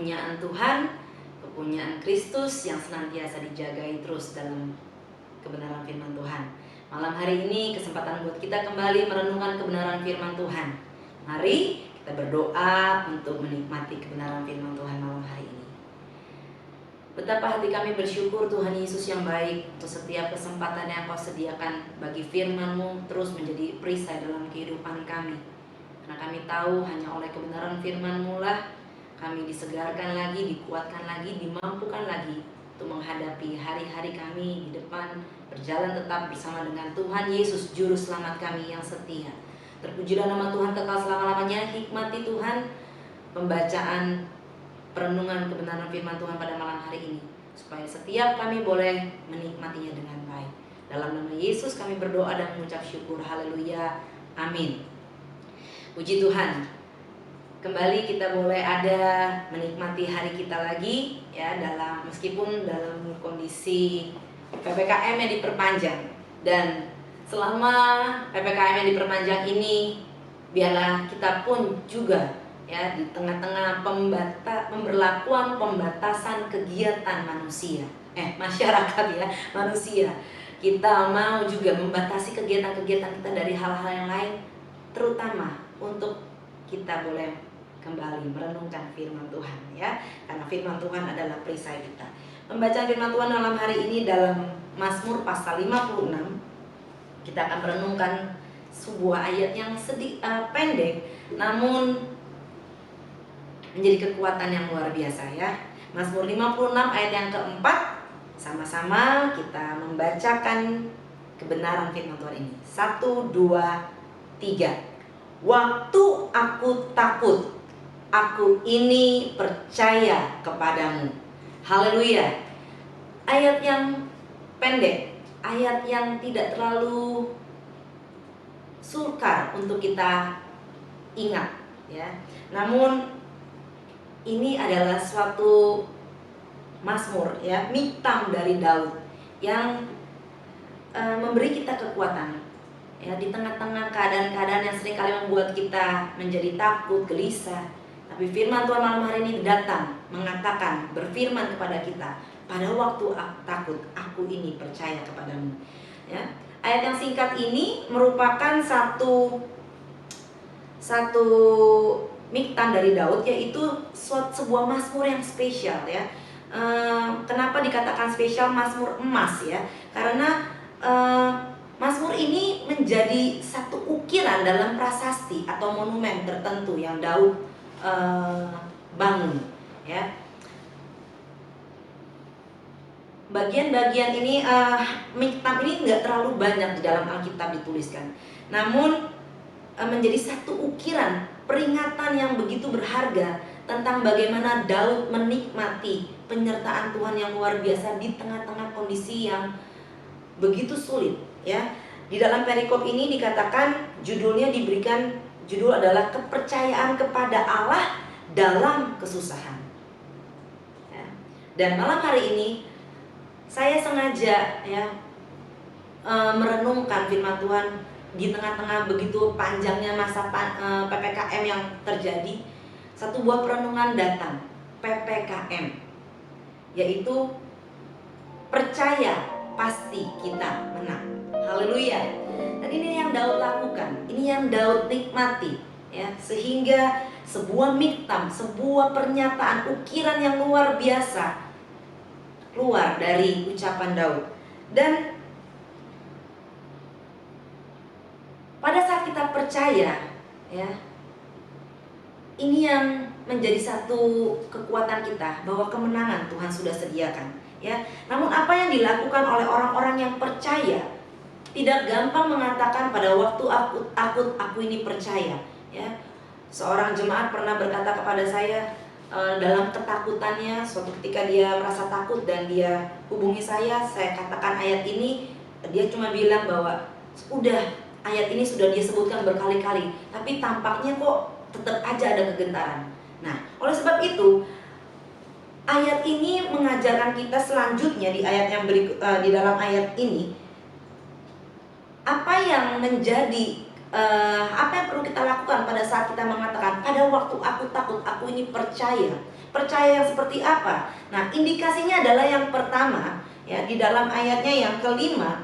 kepunyaan Tuhan, kepunyaan Kristus yang senantiasa dijagai terus dalam kebenaran firman Tuhan. Malam hari ini kesempatan buat kita kembali merenungkan kebenaran firman Tuhan. Mari kita berdoa untuk menikmati kebenaran firman Tuhan malam hari ini. Betapa hati kami bersyukur Tuhan Yesus yang baik untuk setiap kesempatan yang Kau sediakan bagi firman-Mu terus menjadi perisai dalam kehidupan kami. Karena kami tahu hanya oleh kebenaran firman-Mu lah kami disegarkan lagi, dikuatkan lagi, dimampukan lagi untuk menghadapi hari-hari kami di depan, berjalan tetap bersama dengan Tuhan Yesus Juru Selamat kami yang setia. Terpujilah nama Tuhan kekal selama-lamanya. Hikmati Tuhan pembacaan perenungan kebenaran firman Tuhan pada malam hari ini, supaya setiap kami boleh menikmatinya dengan baik. Dalam nama Yesus kami berdoa dan mengucap syukur. Haleluya. Amin. Puji Tuhan. Kembali kita boleh ada menikmati hari kita lagi ya, meskipun dalam kondisi PPKM yang diperpanjang. Dan selama PPKM yang diperpanjang ini, biarlah kita pun juga ya di tengah-tengah pemberlakuan pembatasan kegiatan masyarakat ya, manusia. Kita mau juga membatasi kegiatan-kegiatan kita dari hal-hal yang lain, terutama untuk kita boleh kembali merenungkan firman Tuhan ya, karena firman Tuhan adalah perisai kita. Pembacaan firman Tuhan malam hari ini dalam Mazmur pasal 56. Kita akan merenungkan sebuah ayat yang pendek namun menjadi kekuatan yang luar biasa ya. Mazmur 56 ayat yang keempat. Sama-sama kita membacakan kebenaran firman Tuhan ini. 1, 2, 3. Waktu aku takut, aku ini percaya kepadamu. Haleluya. Ayat yang pendek, ayat yang tidak terlalu sukar untuk kita ingat ya. Namun ini adalah suatu mazmur ya, miktam dari Daud yang memberi kita kekuatan ya di tengah-tengah keadaan-keadaan yang seringkali membuat kita menjadi takut, gelisah. Tapi firman Tuhan malam hari ini datang mengatakan, berfirman kepada kita, pada waktu aku takut, aku ini percaya kepadamu. Ya. Ayat yang singkat ini merupakan satu miktam dari Daud, yaitu sebuah mazmur yang spesial ya. Kenapa dikatakan spesial mazmur emas ya? Karena mazmur ini menjadi satu ukiran dalam prasasti atau monumen tertentu yang Daud bangun ya. Bagian-bagian ini miktam ini nggak terlalu banyak di dalam Alkitab dituliskan, namun menjadi satu ukiran peringatan yang begitu berharga tentang bagaimana Daud menikmati penyertaan Tuhan yang luar biasa di tengah-tengah kondisi yang begitu sulit ya. Di dalam perikop ini dikatakan, judul adalah kepercayaan kepada Allah dalam kesusahan ya. Dan malam hari ini saya sengaja ya merenungkan firman Tuhan di tengah-tengah begitu panjangnya masa PPKM yang terjadi. Satu buah perenungan datang, PPKM, yaitu percaya pasti kita menang. Haleluya. Dan ini yang Daud lakukan, ini yang Daud nikmati ya, sehingga sebuah miktam, sebuah pernyataan ukiran yang luar biasa keluar dari ucapan Daud. Dan pada saat kita percaya ya, ini yang menjadi satu kekuatan kita, bahwa kemenangan Tuhan sudah sediakan ya. Namun apa yang dilakukan oleh orang-orang yang percaya tidak gampang mengatakan pada waktu aku ini percaya ya. Seorang jemaat pernah berkata kepada saya dalam ketakutannya, suatu ketika dia merasa takut dan dia hubungi saya katakan ayat ini, dia cuma bilang bahwa udah, ayat ini sudah dia sebutkan berkali-kali, tapi tampaknya kok tetap aja ada kegentaran. Nah, oleh sebab itu ayat ini mengajarkan kita selanjutnya di ayat yang di dalam ayat ini, apa yang perlu kita lakukan pada saat kita mengatakan pada waktu aku takut, aku ini percaya. Percaya yang seperti apa? Nah, indikasinya adalah yang pertama, ya, di dalam ayatnya yang kelima.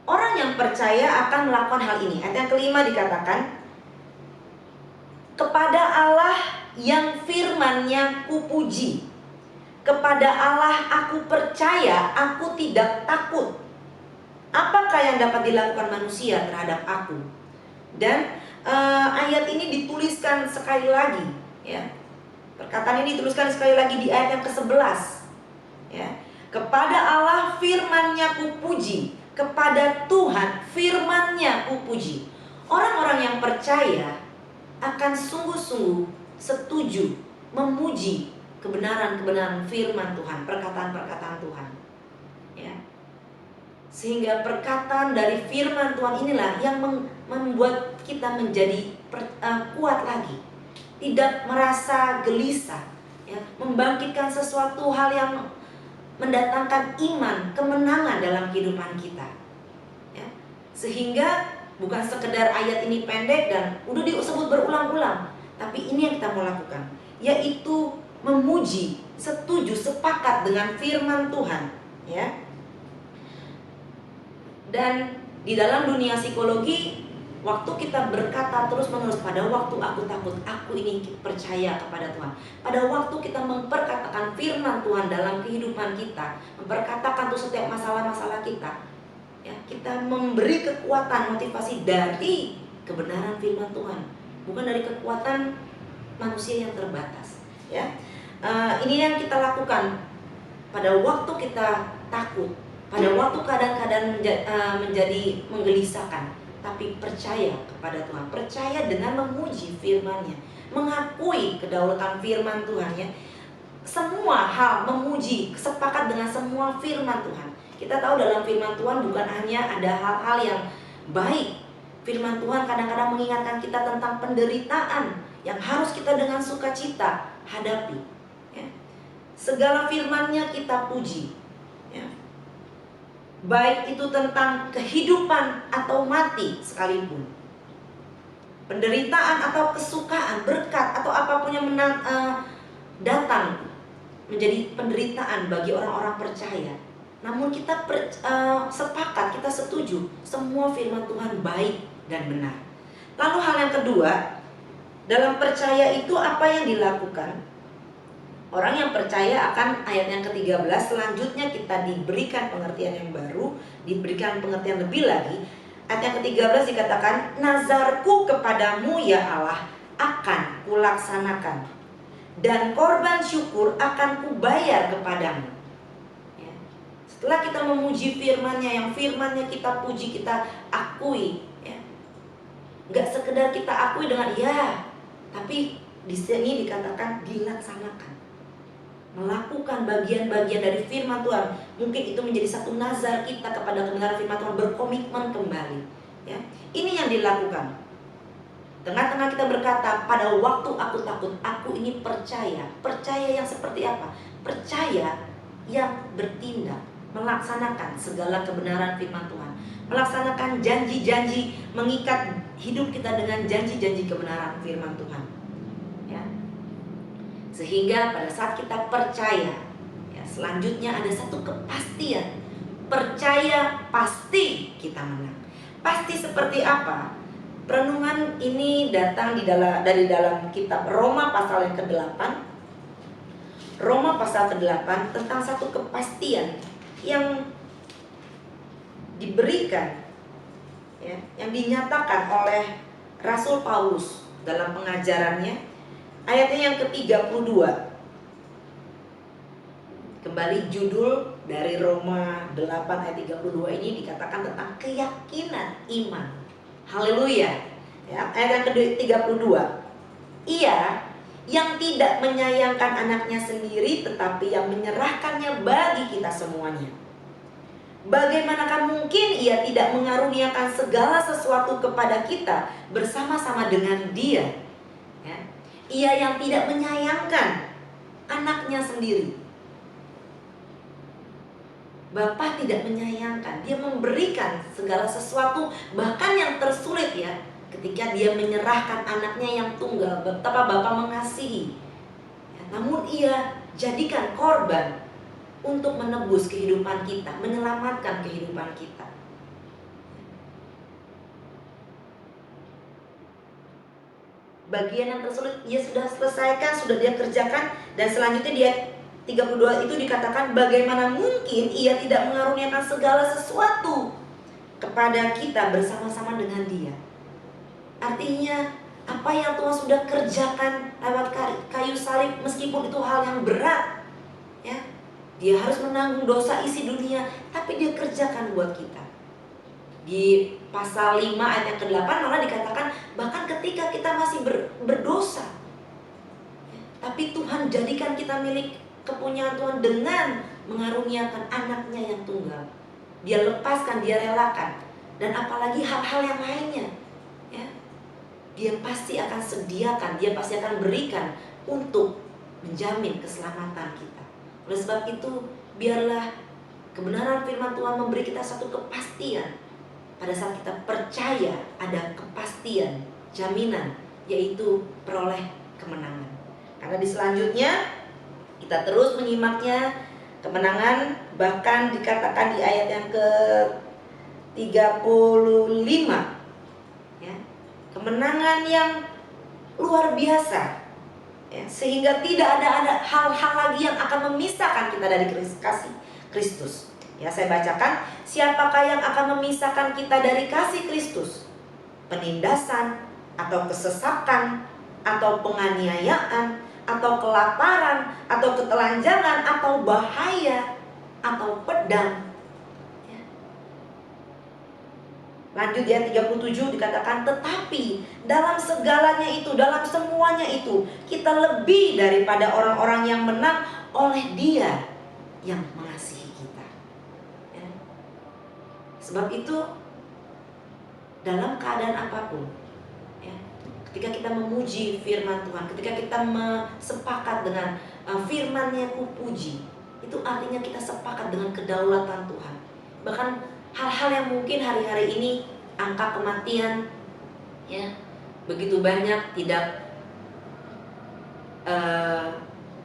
Orang yang percaya akan melakukan hal ini. Ayat yang kelima dikatakan, kepada Allah yang firman-Nya kupuji. Kepada Allah aku percaya, aku tidak takut. Apakah yang dapat dilakukan manusia terhadap aku? Dan ayat ini dituliskan sekali lagi, ya. Perkataan ini dituliskan sekali lagi di ayat yang ke-11, ya. Kepada Allah firman-Nya kupuji, kepada Tuhan firman-Nya kupuji. Orang-orang yang percaya akan sungguh-sungguh setuju memuji kebenaran-kebenaran firman Tuhan, perkataan-perkataan Tuhan, ya. Sehingga perkataan dari firman Tuhan inilah yang membuat kita menjadi kuat lagi, tidak merasa gelisah, ya, membangkitkan sesuatu hal yang mendatangkan iman, kemenangan dalam kehidupan kita, ya. Sehingga bukan sekedar ayat ini pendek dan udah disebut berulang-ulang, tapi ini yang kita mau lakukan, yaitu memuji, setuju, sepakat dengan firman Tuhan, ya. Dan di dalam dunia psikologi, waktu kita berkata terus-menerus, pada waktu aku takut, aku ini percaya kepada Tuhan. Pada waktu kita memperkatakan firman Tuhan dalam kehidupan kita, memperkatakan tuh setiap masalah-masalah kita, ya, kita memberi kekuatan, motivasi dari kebenaran firman Tuhan, bukan dari kekuatan manusia yang terbatas, ya. Ini yang kita lakukan pada waktu kita takut, pada waktu keadaan-keadaan menjadi menggelisahkan, tapi percaya kepada Tuhan, percaya dengan memuji firman-Nya, mengakui kedaulatan firman Tuhan, ya. Semua hal memuji, sepakat dengan semua firman Tuhan. Kita tahu dalam firman Tuhan bukan hanya ada hal-hal yang baik. Firman Tuhan kadang-kadang mengingatkan kita tentang penderitaan yang harus kita dengan sukacita hadapi, ya. Segala firman-Nya kita puji, ya. Baik itu tentang kehidupan atau mati sekalipun, penderitaan atau kesukaan, berkat atau apapun yang datang menjadi penderitaan bagi orang-orang percaya. Namun kita sepakat, kita setuju semua firman Tuhan baik dan benar. Lalu hal yang kedua, dalam percaya itu apa yang dilakukan? Orang yang percaya akan, ayat yang ke-13, selanjutnya kita diberikan pengertian yang baru, diberikan pengertian lebih lagi. Ayat yang ke-13 dikatakan, nazarku kepadamu ya Allah akan kulaksanakan, dan korban syukur akan kubayar kepadamu, ya. Setelah kita memuji firman-Nya, yang firman-Nya kita puji, kita akui, ya. Gak sekedar kita akui dengan ya, tapi di sini dikatakan dilaksanakan, melakukan bagian-bagian dari firman Tuhan. Mungkin itu menjadi satu nazar kita kepada kebenaran firman Tuhan, berkomitmen kembali, ya. Ini yang dilakukan. Tengah-tengah kita berkata, pada waktu aku takut, aku ini percaya. Percaya yang seperti apa? Percaya yang bertindak, melaksanakan segala kebenaran firman Tuhan, melaksanakan janji-janji, mengikat hidup kita dengan janji-janji kebenaran firman Tuhan, ya. Sehingga pada saat kita percaya, ya, selanjutnya ada satu kepastian. Percaya pasti kita menang. Pasti seperti apa? Perenungan ini datang dari dalam kitab Roma pasal yang ke-8. Roma pasal ke-8 tentang satu kepastian yang diberikan, ya, yang dinyatakan oleh Rasul Paulus dalam pengajarannya. Ayatnya yang ke-32. Kembali judul dari Roma 8 ayat 32 ini dikatakan tentang keyakinan iman. Haleluya, ya. Ayat yang ke-32. Ia yang tidak menyayangkan anaknya sendiri, tetapi yang menyerahkannya bagi kita semuanya. Bagaimanakah mungkin ia tidak mengaruniakan segala sesuatu kepada kita bersama-sama dengan Dia, ya? Ia yang tidak menyayangkan anaknya sendiri. Bapa tidak menyayangkan, Dia memberikan segala sesuatu, bahkan yang tersulit, ya. ketika dia menyerahkan anaknya yang tunggal, betapa Bapa mengasihi. Ya, namun ia jadikan korban untuk menebus kehidupan kita, menyelamatkan kehidupan kita. Bagian yang tersulit dia sudah selesaikan, sudah dia kerjakan. Dan selanjutnya dia 32 itu dikatakan, bagaimana mungkin ia tidak mengaruniakan segala sesuatu kepada kita bersama-sama dengan dia. Artinya apa yang Tuhan sudah kerjakan lewat kayu salib, meskipun itu hal yang berat, ya, dia harus menanggung dosa isi dunia, tapi dia kerjakan buat kita. Di pasal 5 ayat yang ke-8 malah dikatakan, bahkan ketika kita masih berdosa, tapi Tuhan jadikan kita milik kepunyaan Tuhan dengan mengaruniakan anaknya yang tunggal. Dia lepaskan, dia relakan. Dan apalagi hal-hal yang lainnya, ya, dia pasti akan sediakan, dia pasti akan berikan untuk menjamin keselamatan kita. Oleh sebab itu, biarlah kebenaran firman Tuhan memberi kita satu kepastian. Pada saat kita percaya, ada kepastian, jaminan, yaitu peroleh kemenangan. Karena di selanjutnya kita terus menyimaknya, kemenangan bahkan dikatakan di ayat yang ke-35, ya, kemenangan yang luar biasa, ya, sehingga tidak ada hal-hal lagi yang akan memisahkan kita dari kasih Kristus. Ya, saya bacakan, siapakah yang akan memisahkan kita dari kasih Kristus? Penindasan, atau kesesakan, atau penganiayaan, atau kelaparan, atau ketelanjangan, atau bahaya, atau pedang. Ya. Lanjut ya, 37 dikatakan, tetapi dalam segalanya itu, dalam semuanya itu, kita lebih daripada orang-orang yang menang oleh Dia yang mengasihi. Sebab itu dalam keadaan apapun, ya, ketika kita memuji firman Tuhan, ketika kita sepakat dengan firman-Nya kupuji, itu artinya kita sepakat dengan kedaulatan Tuhan. Bahkan hal-hal yang mungkin hari-hari ini, angka kematian, ya, begitu banyak,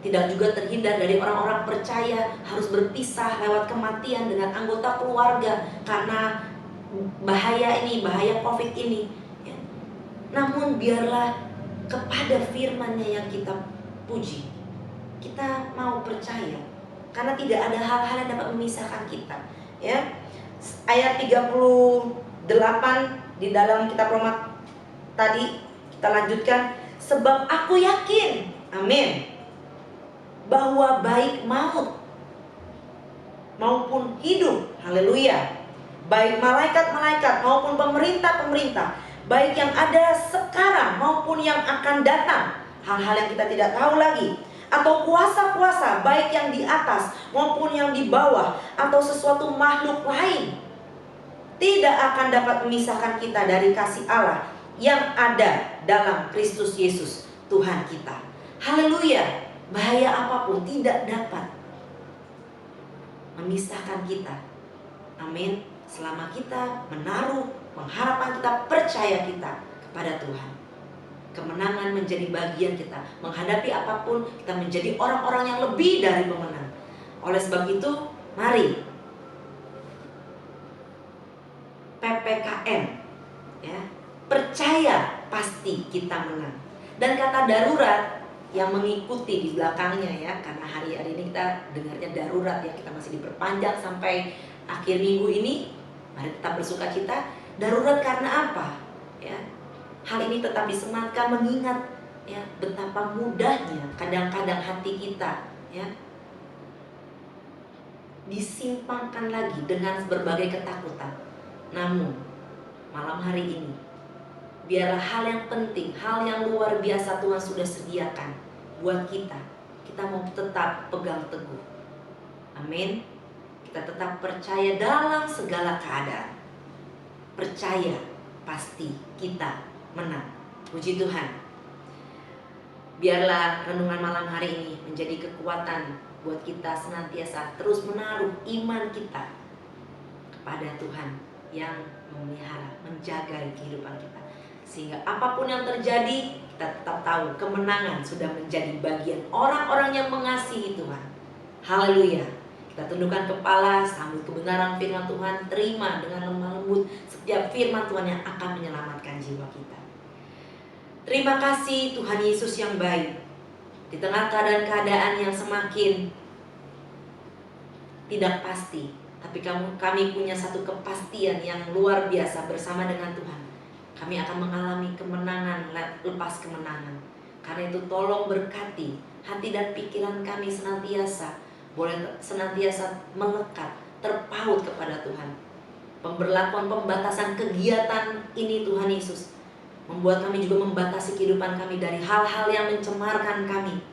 tidak juga terhindar dari orang-orang percaya harus berpisah lewat kematian dengan anggota keluarga karena bahaya COVID ini, ya. Namun biarlah kepada firman-Nya yang kita puji, kita mau percaya, karena tidak ada hal-hal yang dapat memisahkan kita, ya. Ayat 38 di dalam kitab Roma tadi kita lanjutkan, sebab aku yakin, amin, bahwa baik maut maupun hidup, haleluya, baik malaikat-malaikat maupun pemerintah-pemerintah, baik yang ada sekarang maupun yang akan datang, hal-hal yang kita tidak tahu lagi, atau kuasa-kuasa, baik yang di atas maupun yang di bawah, atau sesuatu makhluk lain, tidak akan dapat memisahkan kita dari kasih Allah yang ada dalam Kristus Yesus Tuhan kita. Haleluya. Bahaya apapun tidak dapat memisahkan kita. Amin. Selama kita menaruh pengharapan kita, percaya kita kepada Tuhan, kemenangan menjadi bagian kita. Menghadapi apapun, kita menjadi orang-orang yang lebih dari pemenang. Oleh sebab itu, mari PPKM, ya, percaya pasti kita menang. Dan kata darurat yang mengikuti di belakangnya, ya, karena hari-hari ini kita dengarnya darurat, ya, kita masih diperpanjang sampai akhir minggu ini. Mari tetap bersuka cita. Darurat karena apa? Ya, hal ini tetap disematkan mengingat, ya, betapa mudahnya kadang-kadang hati kita, ya, disimpangkan lagi dengan berbagai ketakutan. Namun malam hari ini, biarlah hal yang penting, hal yang luar biasa Tuhan sudah sediakan buat kita. Kita mau tetap pegang teguh. Amin. Kita tetap percaya dalam segala keadaan. Percaya pasti kita menang. Puji Tuhan. Biarlah renungan malam hari ini menjadi kekuatan buat kita senantiasa terus menaruh iman kita kepada Tuhan yang memelihara, menjaga kehidupan kita. Sehingga apapun yang terjadi, kita tetap tahu kemenangan sudah menjadi bagian orang-orang yang mengasihi Tuhan. Haleluya. Kita tundukkan kepala, sambut kebenaran firman Tuhan, terima dengan lemah lembut setiap firman Tuhan yang akan menyelamatkan jiwa kita. Terima kasih Tuhan Yesus yang baik. Di tengah keadaan-keadaan yang semakin tidak pasti, tapi kami punya satu kepastian yang luar biasa bersama dengan Tuhan. Kami akan mengalami kemenangan lepas kemenangan. Karena itu tolong berkati hati dan pikiran kami senantiasa melekat, terpaut kepada Tuhan. Pemberlakuan pembatasan kegiatan ini Tuhan Yesus membuat kami juga membatasi kehidupan kami dari hal-hal yang mencemarkan kami.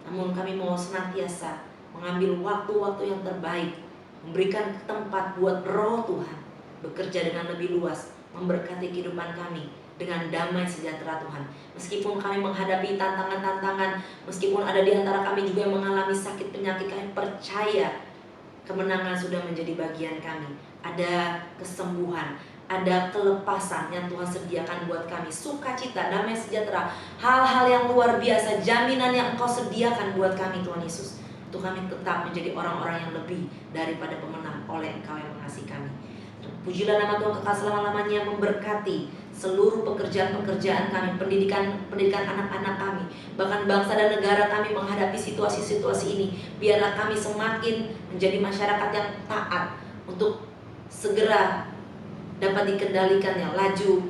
Namun kami mau senantiasa mengambil waktu-waktu yang terbaik, memberikan tempat buat Roh Tuhan bekerja dengan lebih luas, memberkati kehidupan kami dengan damai sejahtera Tuhan. Meskipun kami menghadapi tantangan-tantangan, meskipun ada di antara kami juga yang mengalami sakit penyakit, kami percaya kemenangan sudah menjadi bagian kami. Ada kesembuhan, ada kelepasan yang Tuhan sediakan buat kami, sukacita, damai sejahtera, hal-hal yang luar biasa, jaminan yang Engkau sediakan buat kami Tuhan Yesus, untuk kami tetap menjadi orang-orang yang lebih daripada pemenang oleh Engkau yang mengasihi kami. Pujilah nama Tuhan kekal selama-lamanya, memberkati seluruh pekerjaan-pekerjaan kami, pendidikan anak-anak kami, bahkan bangsa dan negara kami menghadapi situasi-situasi ini. Biarlah kami semakin menjadi masyarakat yang taat untuk segera dapat dikendalikan ya laju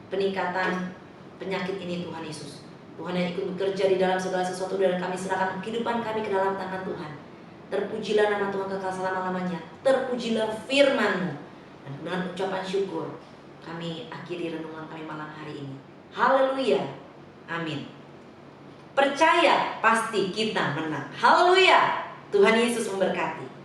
peningkatan penyakit ini Tuhan Yesus. Tuhan yang ikut bekerja di dalam segala sesuatu, dan kami serahkan kehidupan kami ke dalam tangan Tuhan. Terpujilah nama Tuhan kekal selama-lamanya. Terpujilah firman-Mu. Dan dengan ucapan syukur kami akhiri renungan kami malam hari ini. Haleluya. Amin. Percaya pasti kita menang. Haleluya. Tuhan Yesus memberkati.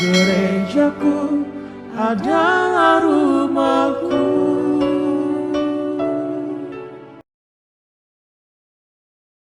Gerejaku adalah rumahku.